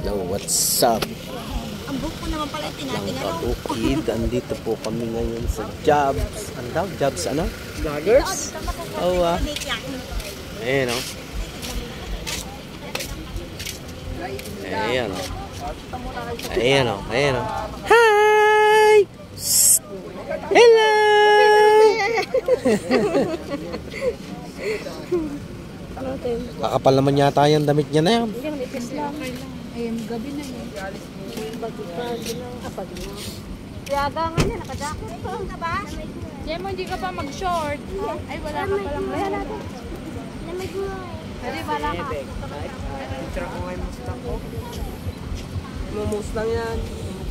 Hello, what's up? Ang book ko naman pala tinating Lang kabukid. Andito po kami ngayon sa Jobs. Ano daw? Jobs ano? Vloggers? Oo Ayan o. Ayan o. Ayan o. Ayan o. Hi! Hello! Kakapal naman yata yung damit niya na yan. Ayun, gabi na yun. Yaga nga niya, nakajakot ko. Jemo, hindi ka pa mag-short. Ay, wala ka palang mayroon. Pwede, wala ka. Picture ko ngayon Mustang ko. Mustang yan.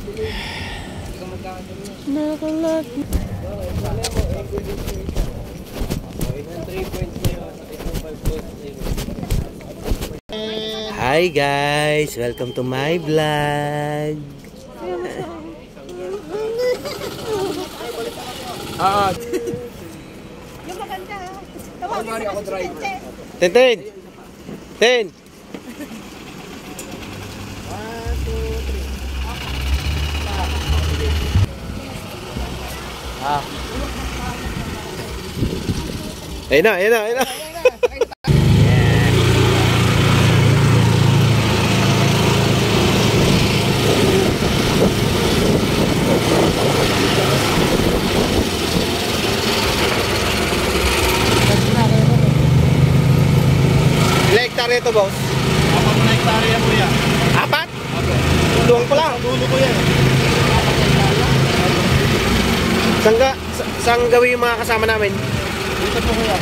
Hindi ka magkakadun yan. Nakalat. Hi guys! Welcome to my vlog! Yung maganda. Mari ako driver. Tintin! Tin! 1, 2, 3 Ayun na, ayun na, ayun na! Ilang hektarya ito, boss? 4 na hektarya po yan. 4? Duwang pala. Dulo ko yan. Saan gawin yung mga kasama namin? Dito po kuya.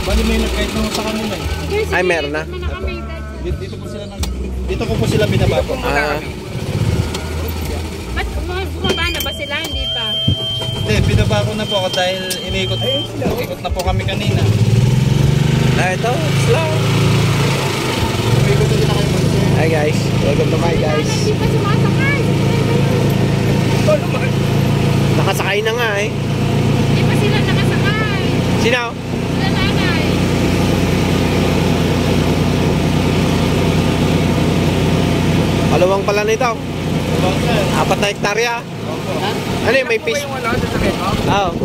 Bali may kahit nung sa kanila eh. Ay, meron na. Dito ko po sila binabako. Ba't bumaba na ba sila? Hindi pa. Hindi, binabako na po ako dahil iniikot na po kami kanina. Ah, ito. Slow. Iniikot na din ako yung Hi guys. Welcome to my guys. Hindi pa sumasakay. Nakasakay na nga eh. Hindi pa sila nakasakay. Sino? Sila nanay. Kalawang pala nito. Opo, sir. 4 na hektarya. Opo. Ano yun? May fish? Oo.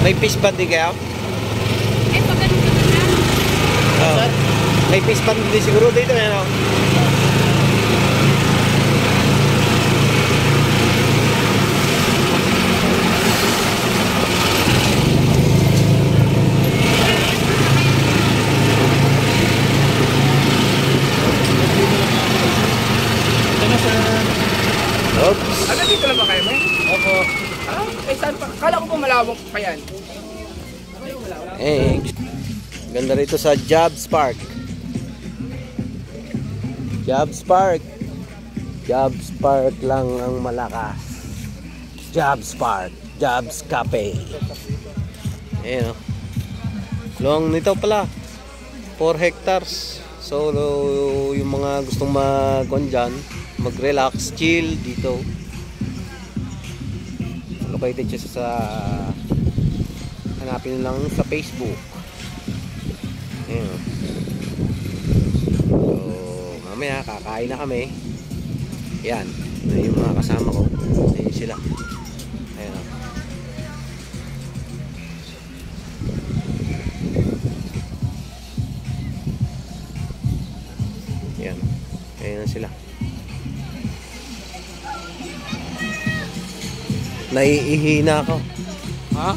May fish band din kayo? Eh, pag ganun ka na. Oo. May fish band din siguro dito. Ano? Ano sir? Oops. Ano dito lang ba kayo, may? Opo. Eh, saan pa? Kala ko po malawak pa yan. Eh, ganda rito sa Jobs Park. Jobs Park. Jobs Park lang ang malakas. Jobs Park. Jobs Cafe. Ayan o. Long nito pala. 4 hectares. So, yung mga gustong mag-on dyan, mag-relax, chill dito. Located siya sa hanapin lang sa Facebook. Ayan. So, mamaya kakain na kami. Yan. Yung mga kasama ko. Ayan sila. Ayan. Ayan. Ayan sila. Naiihina ako. Ha?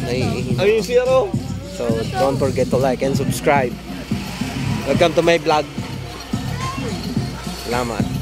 Naiihina. Ayun siya ro. So, don't forget to like and subscribe. Welcome to my vlog. Salamat.